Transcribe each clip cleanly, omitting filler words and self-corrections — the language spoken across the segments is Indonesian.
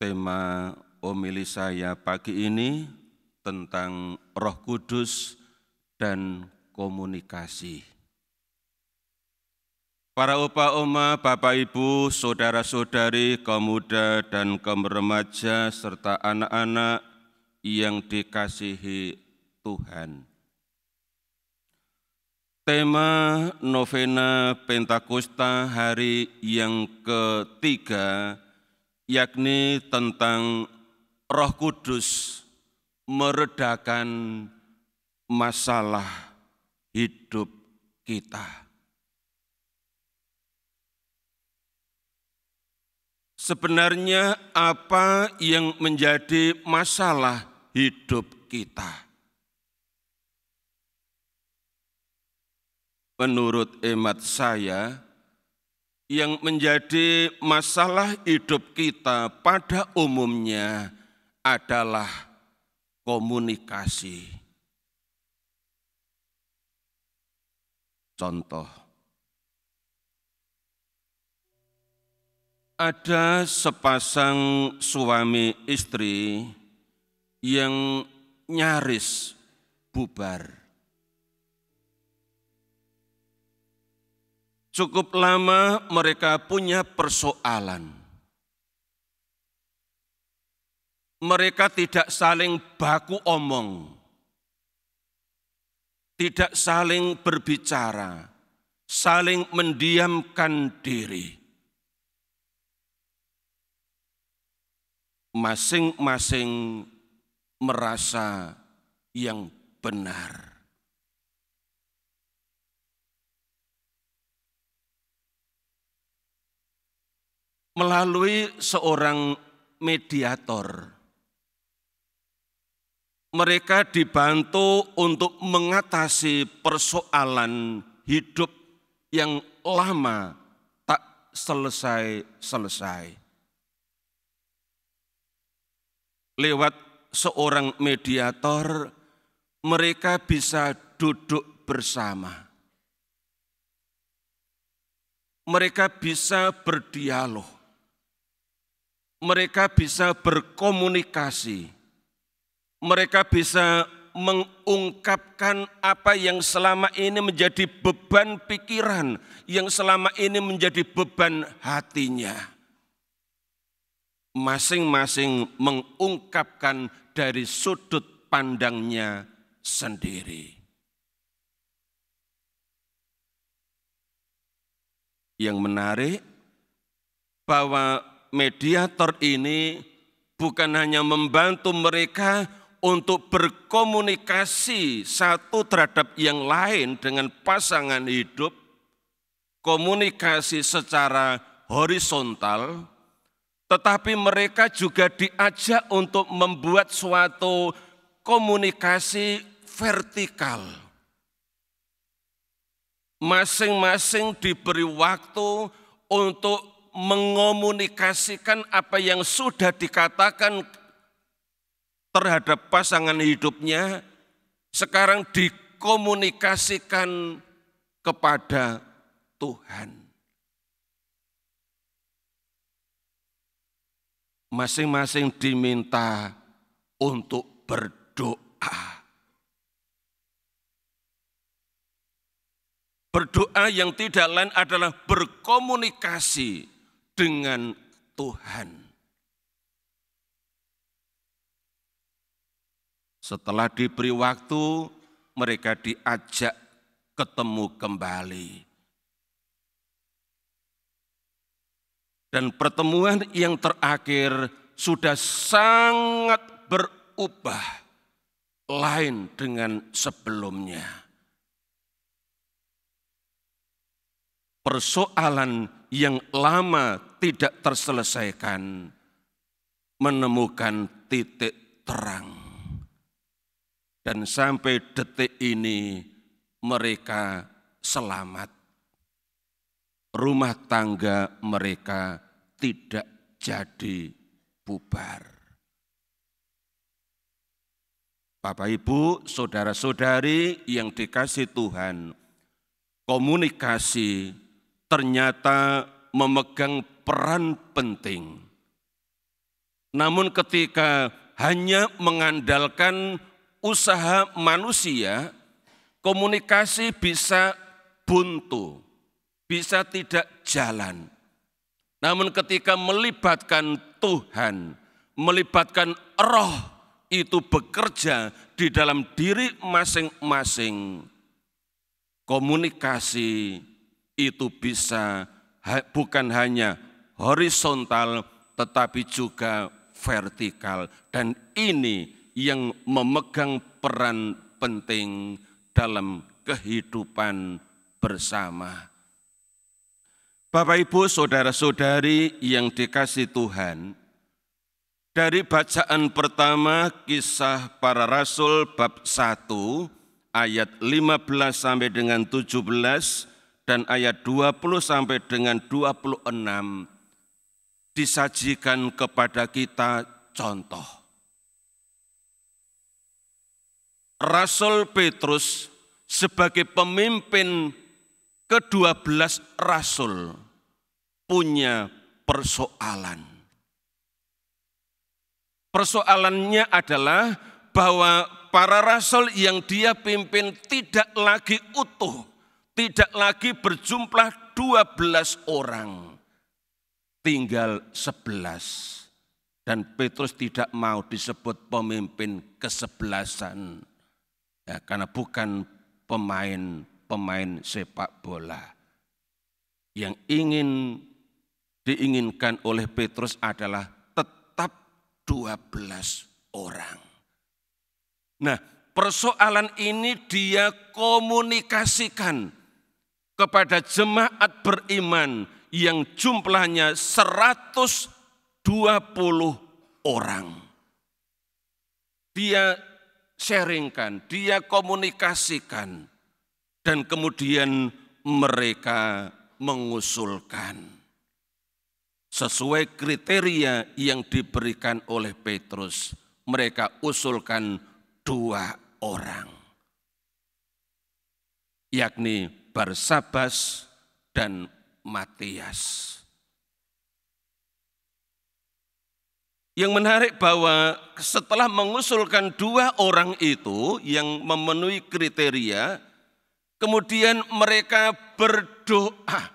Tema homili saya pagi ini tentang Roh Kudus dan komunikasi. Para opa oma, bapak ibu, saudara-saudari, kaum muda dan kaum remaja, serta anak-anak yang dikasihi Tuhan. Tema novena Pentakosta hari yang ketiga, yakni tentang Roh Kudus meredakan masalah hidup kita. Sebenarnya apa yang menjadi masalah hidup kita? Menurut hemat saya, yang menjadi masalah hidup kita pada umumnya adalah komunikasi. Contoh, ada sepasang suami istri yang nyaris bubar. Cukup lama mereka punya persoalan. Mereka tidak saling baku omong, tidak saling berbicara, saling mendiamkan diri. Masing-masing merasa yang benar. Melalui seorang mediator, mereka dibantu untuk mengatasi persoalan hidup yang lama tak selesai-selesai. Lewat seorang mediator, mereka bisa duduk bersama. Mereka bisa berdialog. Mereka bisa berkomunikasi, mereka bisa mengungkapkan apa yang selama ini menjadi beban pikiran, yang selama ini menjadi beban hatinya. Masing-masing mengungkapkan dari sudut pandangnya sendiri. Yang menarik bahwa mediator ini bukan hanya membantu mereka untuk berkomunikasi satu terhadap yang lain dengan pasangan hidup, komunikasi secara horizontal, tetapi mereka juga diajak untuk membuat suatu komunikasi vertikal. Masing-masing diberi waktu untuk mengomunikasikan apa yang sudah dikatakan terhadap pasangan hidupnya, sekarang dikomunikasikan kepada Tuhan. Masing-masing diminta untuk berdoa. Berdoa yang tidak lain adalah berkomunikasi dengan Tuhan. Setelah diberi waktu, mereka diajak ketemu kembali. Dan pertemuan yang terakhir sudah sangat berubah, lain dengan sebelumnya. Persoalan yang lama tidak terselesaikan menemukan titik terang. Dan sampai detik ini mereka selamat. Rumah tangga mereka tidak jadi bubar. Bapak, Ibu, saudara-saudari yang dikasihi Tuhan, komunikasi ternyata memegang peran penting Namun ketika hanya mengandalkan usaha manusia, komunikasi bisa buntu, bisa tidak jalan. Namun ketika melibatkan Tuhan, melibatkan Roh itu bekerja di dalam diri masing-masing, komunikasi itu bisa bukan hanya horizontal tetapi juga vertikal. Dan ini yang memegang peran penting dalam kehidupan bersama. Bapak, Ibu, saudara-saudari yang dikasihi Tuhan, dari bacaan pertama Kisah Para Rasul bab 1 ayat 15 sampai dengan 17 dan ayat 20 sampai dengan 26 disajikan kepada kita contoh. Rasul Petrus sebagai pemimpin ke-12 rasul punya persoalan. Persoalannya adalah bahwa para rasul yang dia pimpin tidak lagi utuh, tidak lagi berjumlah 12 orang, tinggal 11. Dan Petrus tidak mau disebut pemimpin ke-11, ya, karena bukan pemain sepak bola. Yang diinginkan oleh Petrus adalah tetap 12 orang. Nah, persoalan ini dia komunikasikan kepada jemaat beriman yang jumlahnya 120 orang. Dia sharingkan, dia komunikasikan. Dan kemudian mereka mengusulkan sesuai kriteria yang diberikan oleh Petrus. Mereka usulkan 2 orang, yakni Barsabas dan Matias. Yang menarik bahwa setelah mengusulkan 2 orang itu yang memenuhi kriteria, kemudian mereka berdoa.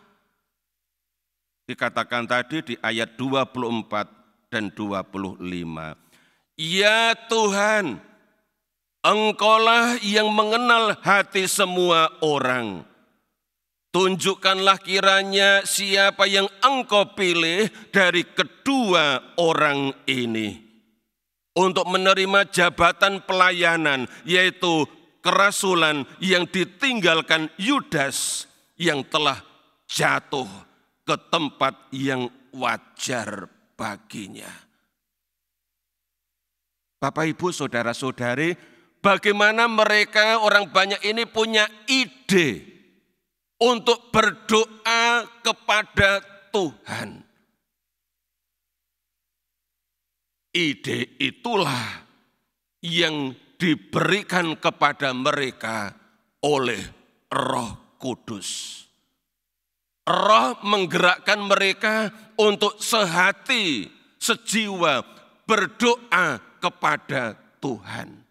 Dikatakan tadi di ayat 24 dan 25. Ya Tuhan, Engkaulah yang mengenal hati semua orang. Tunjukkanlah kiranya siapa yang Engkau pilih dari kedua orang ini untuk menerima jabatan pelayanan, yaitu kerasulan yang ditinggalkan Yudas yang telah jatuh ke tempat yang wajar baginya. Bapak, Ibu, saudara-saudari, bagaimana mereka orang banyak ini punya ide untuk berdoa kepada Tuhan. Ide itulah yang diberikan kepada mereka oleh Roh Kudus. Roh menggerakkan mereka untuk sehati, sejiwa berdoa kepada Tuhan.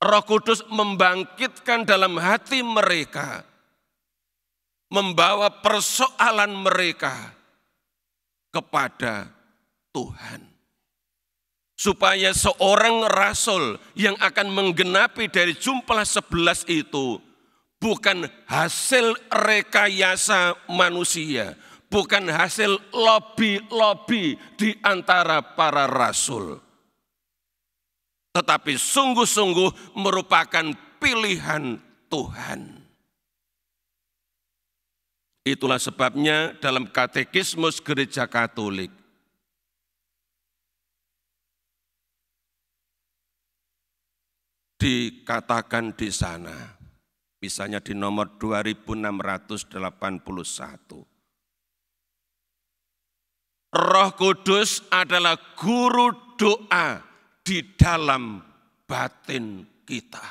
Roh Kudus membangkitkan dalam hati mereka, membawa persoalan mereka kepada Tuhan. Supaya seorang rasul yang akan menggenapi dari jumlah 11 itu bukan hasil rekayasa manusia, bukan hasil lobby-lobby di antara para rasul, tetapi sungguh-sungguh merupakan pilihan Tuhan. Itulah sebabnya dalam Katekismus Gereja Katolik dikatakan di sana, misalnya di nomor 2681. Roh Kudus adalah guru doa di dalam batin kita.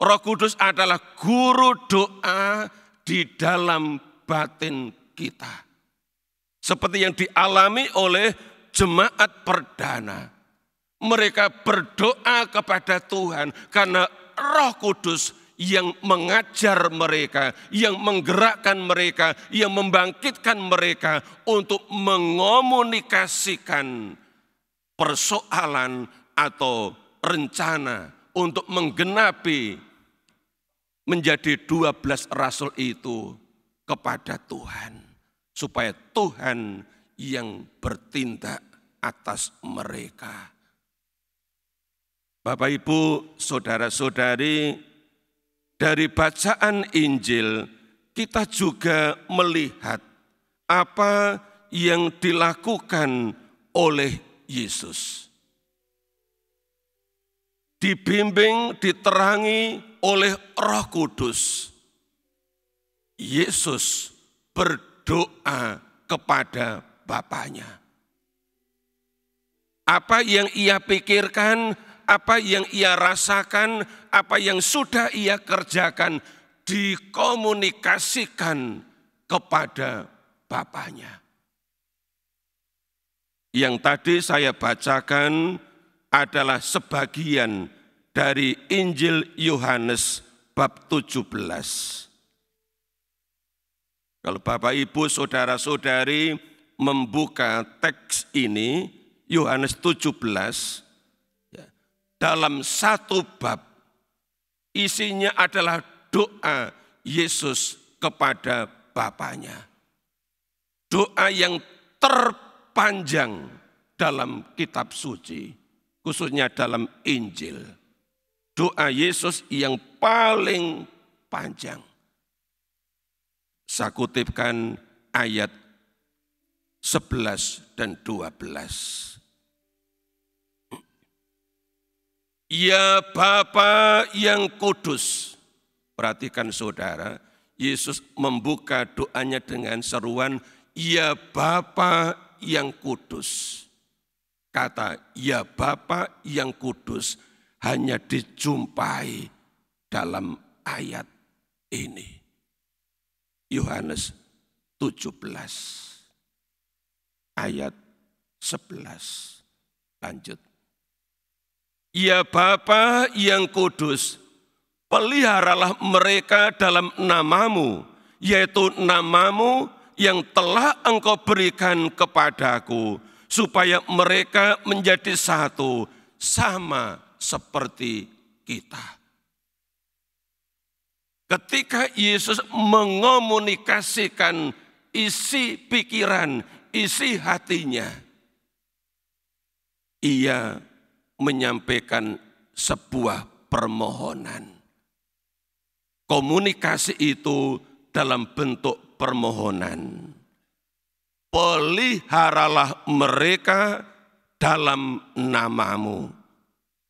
Roh Kudus adalah guru doa di dalam batin kita. Seperti yang dialami oleh jemaat perdana. Mereka berdoa kepada Tuhan karena Roh Kudus yang mengajar mereka, yang menggerakkan mereka, yang membangkitkan mereka untuk mengomunikasikan persoalan atau rencana untuk menggenapi menjadi 12 rasul itu kepada Tuhan. Supaya Tuhan yang bertindak atas mereka. Bapak, Ibu, saudara-saudari, dari bacaan Injil kita juga melihat apa yang dilakukan oleh Yesus. Dibimbing, diterangi oleh Roh Kudus. Yesus berdoa kepada Bapanya. Apa yang ia pikirkan, apa yang ia rasakan, apa yang sudah ia kerjakan, dikomunikasikan kepada Bapanya. Yang tadi saya bacakan adalah sebagian dari Injil Yohanes bab 17. Kalau Bapak, Ibu, saudara-saudari membuka teks ini, Yohanes 17, dalam satu bab, isinya adalah doa Yesus kepada Bapanya. Doa yang terpanjang dalam kitab suci, khususnya dalam Injil. Doa Yesus yang paling panjang. Saya kutipkan ayat 11 dan 12. Ya Bapa yang kudus. Perhatikan saudara, Yesus membuka doanya dengan seruan, ya Bapa yang kudus. Kata ya Bapa yang kudus hanya dijumpai dalam ayat ini. Yohanes 17 ayat 11. Lanjut. Ya Bapa yang kudus, peliharalah mereka dalam namamu, yaitu namamu yang telah Engkau berikan kepadaku, supaya mereka menjadi satu, sama seperti kita. Ketika Yesus mengomunikasikan isi pikiran, isi hatinya, ia menyampaikan sebuah permohonan. Komunikasi itu dalam bentuk permohonan. Peliharalah mereka dalam namamu,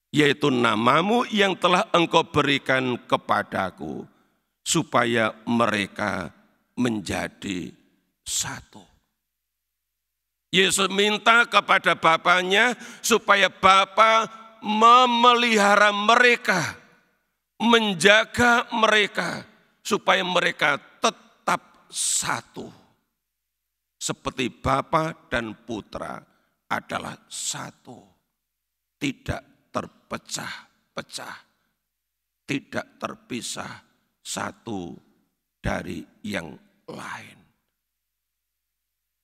yaitu namamu yang telah Engkau berikan kepadaku, supaya mereka menjadi satu. Yesus minta kepada Bapanya supaya Bapa memelihara mereka, menjaga mereka, supaya mereka tetap satu. Seperti Bapa dan Putra adalah satu, tidak terpecah-pecah, tidak terpisah satu dari yang lain.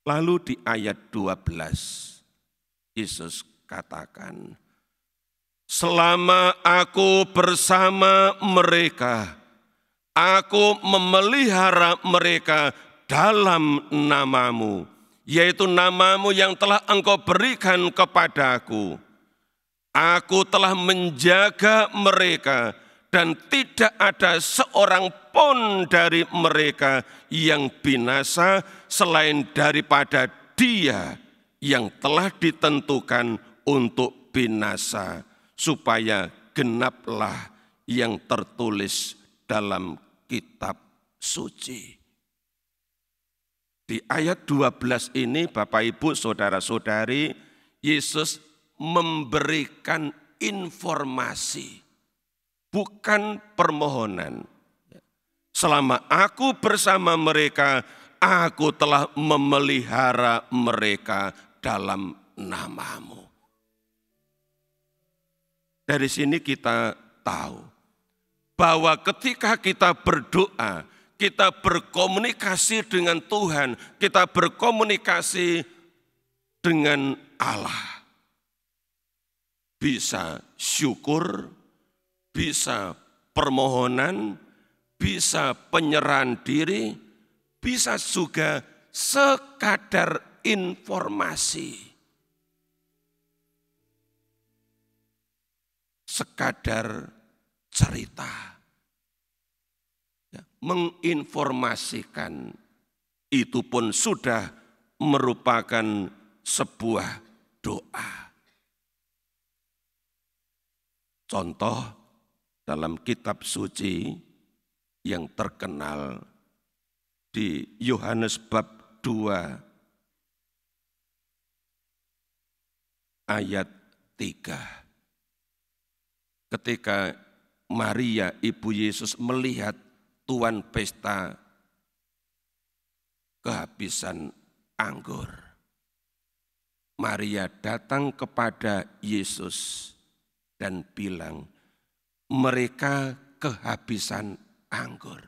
Lalu di ayat 12, Yesus katakan, selama aku bersama mereka, aku memelihara mereka dalam namamu, yaitu namamu yang telah Engkau berikan kepadaku. Aku telah menjaga mereka, dan tidak ada seorang pun dari mereka yang binasa selain daripada dia yang telah ditentukan untuk binasa, supaya genaplah yang tertulis dalam kitab suci. Di ayat 12 ini, Bapak, Ibu, saudara-saudari, Yesus memberikan informasi, bukan permohonan. Selama aku bersama mereka, Aku telah memelihara mereka dalam nama-Mu. Dari sini kita tahu bahwa ketika kita berdoa, kita berkomunikasi dengan Tuhan, kita berkomunikasi dengan Allah. Bisa syukur, bisa permohonan, bisa penyerahan diri, bisa juga sekadar informasi. Sekadar cerita. Ya, menginformasikan itu pun sudah merupakan sebuah doa. Contoh dalam kitab suci yang terkenal di Yohanes bab 2 ayat 3. Ketika Maria ibu Yesus melihat tuan pesta kehabisan anggur, Maria datang kepada Yesus dan bilang, mereka kehabisan anggur.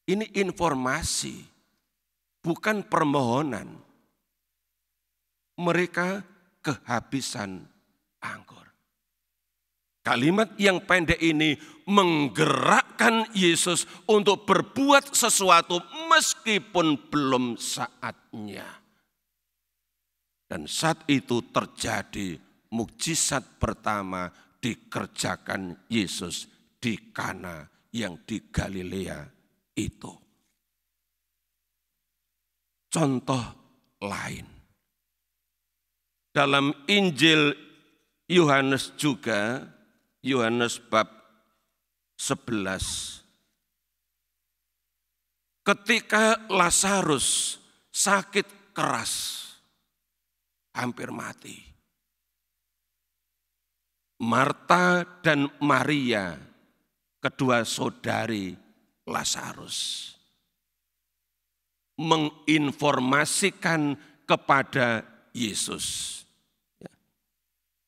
Ini informasi, bukan permohonan. Mereka kehabisan anggur. Kalimat yang pendek ini menggerakkan Yesus untuk berbuat sesuatu meskipun belum saatnya. Dan saat itu terjadi mukjizat pertama dikerjakan Yesus di Kana yang di Galilea itu. Contoh lain. Dalam Injil Yohanes juga, Yohanes bab 11. Ketika Lazarus sakit keras, hampir mati. Marta dan Maria, kedua saudari Lazarus, menginformasikan kepada Yesus.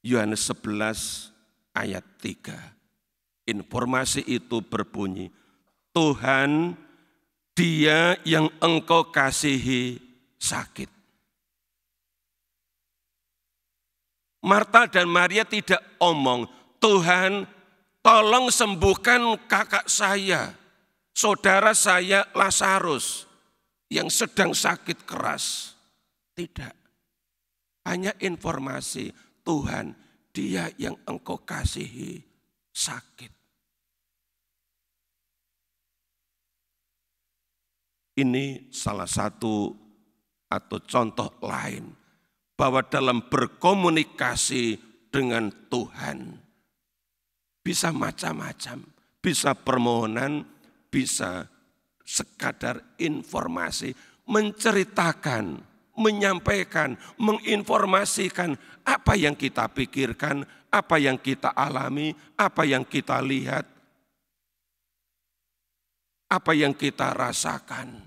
Yohanes 11 ayat 3. Informasi itu berbunyi, Tuhan, dia yang engkau kasihi sakit. Marta dan Maria tidak omong, Tuhan tolong sembuhkan kakak saya, saudara saya Lazarus yang sedang sakit keras. Tidak, hanya informasi, Tuhan dia yang engkau kasihi sakit. Ini salah satu atau contoh lain bahwa dalam berkomunikasi dengan Tuhan bisa macam-macam, bisa permohonan, bisa sekadar informasi, menceritakan, menyampaikan, menginformasikan apa yang kita pikirkan, apa yang kita alami, apa yang kita lihat, apa yang kita rasakan,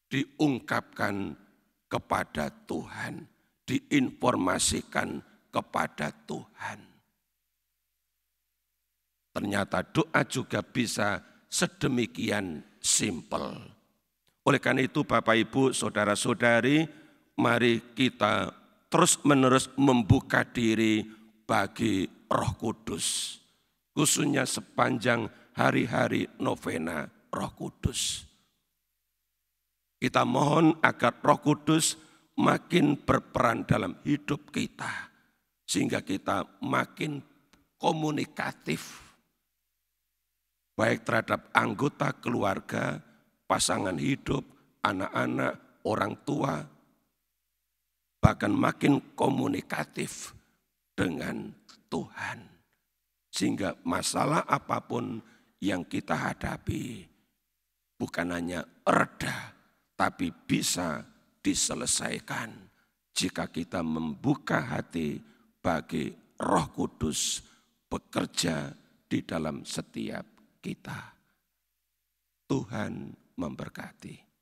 diungkapkan kepada Tuhan, diinformasikan kepada Tuhan. Ternyata doa juga bisa sedemikian simpel. Oleh karena itu Bapak Ibu, saudara-saudari, mari kita terus-menerus membuka diri bagi Roh Kudus. Khususnya sepanjang hari-hari novena Roh Kudus. Kita mohon agar Roh Kudus makin berperan dalam hidup kita. Sehingga kita makin komunikatif. Baik terhadap anggota keluarga, pasangan hidup, anak-anak, orang tua. Bahkan makin komunikatif dengan Tuhan. Sehingga masalah apapun yang kita hadapi bukan hanya reda, tapi bisa diselesaikan jika kita membuka hati bagi Roh Kudus bekerja di dalam setiap kita. Tuhan memberkati.